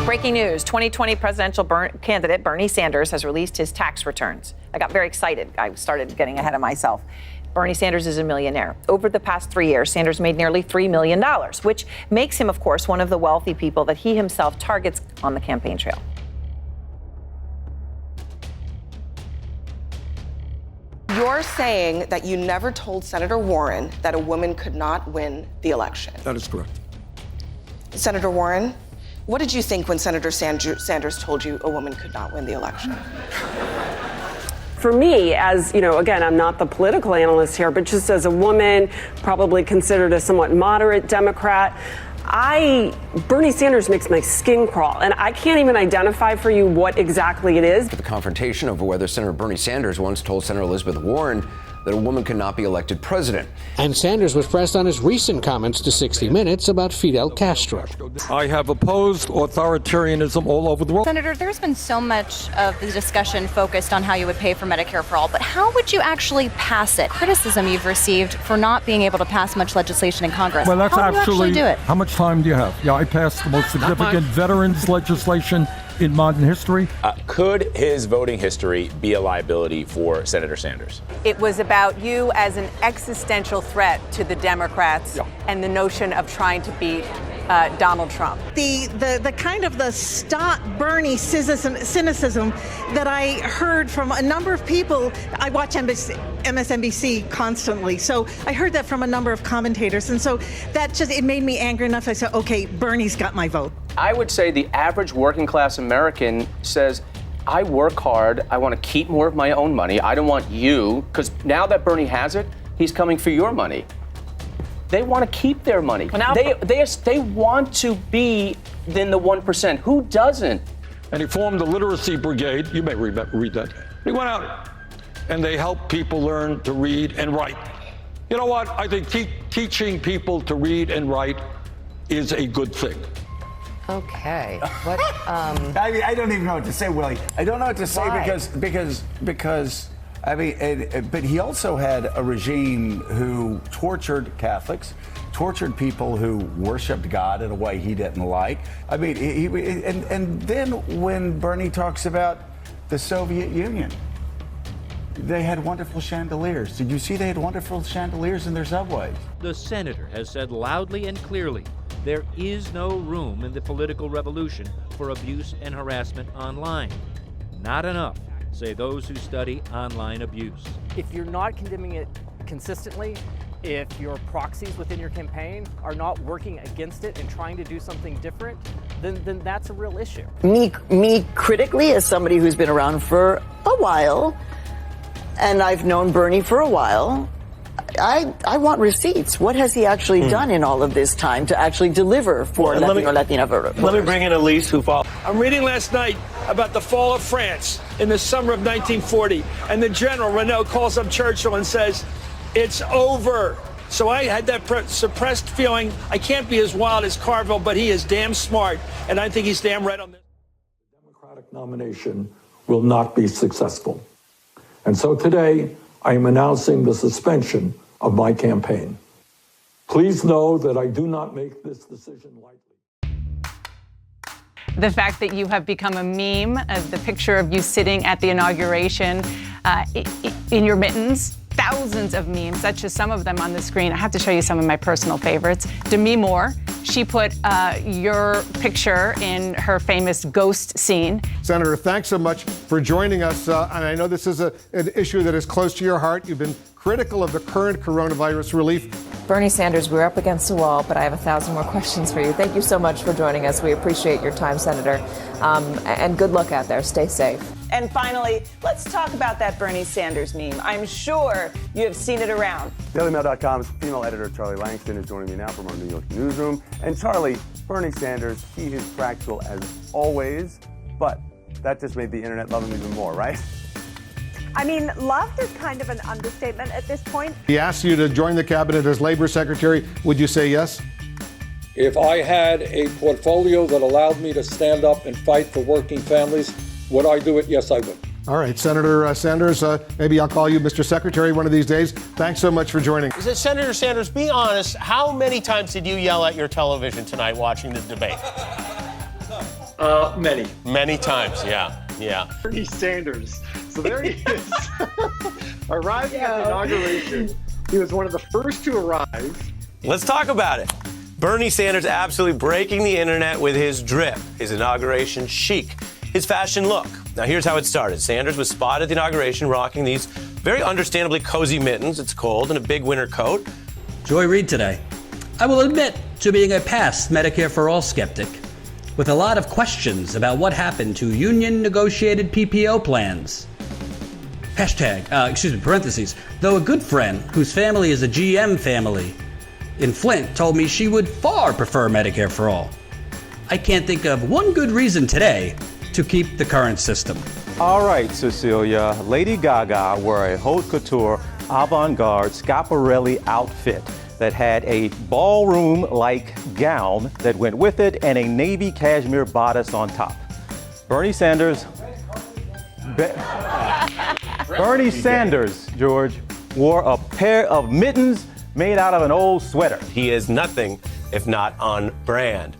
Breaking news, 2020 presidential candidate Bernie Sanders has released his tax returns. I got very excited. I started getting ahead of myself. Bernie Sanders is a millionaire. Over the past 3 years, Sanders made nearly $3 million, which makes him, of course, one of the wealthy people that he himself targets on the campaign trail. You're saying that you never told Senator Warren that a woman could not win the election. That is correct. Senator Warren, what did you think when Senator Sanders told you a woman could not win the election? For me, as, you know, again, I'm not the political analyst here, but just as a woman, probably considered a somewhat moderate Democrat, Bernie Sanders makes my skin crawl, and I can't even identify for you what exactly it is. The confrontation over whether Senator Bernie Sanders once told Senator Elizabeth Warren that a woman could not be elected president. And Sanders was pressed on his recent comments to 60 Minutes about Fidel Castro. I have opposed authoritarianism all over the world. Senator, there's been so much of the discussion focused on how you would pay for Medicare for all, but how would you actually pass it? Criticism you've received for not being able to pass much legislation in Congress. Well, that's how do you actually do it? How much time do you have? Yeah, I passed the most significant veterans legislation in modern history. Could his voting history be a liability for Senator Sanders? It was about you as an existential threat to the Democrats and the notion of trying to beat Donald Trump. The kind of the stop Bernie cynicism that I heard from a number of people. I watch MSNBC constantly, so I heard that from a number of commentators, and so that just, it made me angry enough. I said, okay, Bernie's got my vote. I would say the average working class American says, I work hard, I want to keep more of my own money, I don't want you, because now that Bernie has it, he's coming for your money. They want to keep their money. Well, now, they want to be in the 1%. Who doesn't? And he formed the literacy brigade. You may read that. He went out and they helped people learn to read and write. You know what? I think teaching people to read and write is a good thing. Okay. What? I don't even know what to say, Willie. I don't know what to say because I mean, but he also had a regime who tortured Catholics, tortured people who worshipped God in a way he didn't like. I mean, and then when Bernie talks about the Soviet Union, they had wonderful chandeliers. Did you see they had wonderful chandeliers in their subways? The senator has said loudly and clearly, there is no room in the political revolution for abuse and harassment online. Not enough, say those who study online abuse. If you're not condemning it consistently, if your proxies within your campaign are not working against it and trying to do something different, then that's a real issue. Me critically, as somebody who's been around for a while, and I've known Bernie for a while, I want receipts. What has he actually done in all of this time to actually deliver for Latina voters? Let me bring in Elise, who followed. I'm reading last night about the fall of France in the summer of 1940, and the general, Renault, calls up Churchill and says, it's over. So I had that suppressed feeling, I can't be as wild as Carville, but he is damn smart, and I think he's damn right on this. The Democratic nomination will not be successful. And so today, I am announcing the suspension of my campaign. Please know that I do not make this decision lightly. The fact that you have become a meme, the picture of you sitting at the inauguration in your mittens, thousands of memes. That's just some of them on the screen. I have to show you some of my personal favorites. Demi Moore, she put your picture in her famous ghost scene. Senator, thanks so much for joining us. And I know this is an issue that is close to your heart. You've been critical of the current coronavirus relief. Bernie Sanders, we're up against the wall, but I have 1,000 more questions for you. Thank you so much for joining us. We appreciate your time, Senator. And good luck out there. Stay safe. And finally, let's talk about that Bernie Sanders meme. I'm sure you have seen it around. DailyMail.com's female editor Charlie Langston is joining me now from our New York newsroom. And Charlie, Bernie Sanders, he is practical as always, but that just made the internet love him even more, right? I mean, loved is kind of an understatement at this point. He asked you to join the cabinet as labor secretary. Would you say yes? If I had a portfolio that allowed me to stand up and fight for working families, would I do it? Yes, I would. All right, Senator Sanders, maybe I'll call you Mr. Secretary one of these days. Thanks so much for joining. Senator Sanders, be honest, how many times did you yell at your television tonight watching the debate? Many. Many times, yeah. Bernie Sanders. So there he is. Arriving at the inauguration. He was one of the first to arrive. Let's talk about it. Bernie Sanders absolutely breaking the internet with his drip, his inauguration chic, his fashion look. Now here's how it started. Sanders was spotted at the inauguration rocking these very understandably cozy mittens, it's cold, and a big winter coat. Joy Reid today. I will admit to being a past Medicare for All skeptic, with a lot of questions about what happened to union-negotiated PPO plans. Parentheses, though a good friend whose family is a GM family in Flint told me she would far prefer Medicare for All. I can't think of one good reason today to keep the current system. All right, Cecilia. Lady Gaga wore a haute couture avant-garde Schiaparelli outfit that had a ballroom-like gown that went with it and a navy cashmere bodice on top. Bernie Sanders, George, wore a pair of mittens made out of an old sweater. He is nothing if not on brand.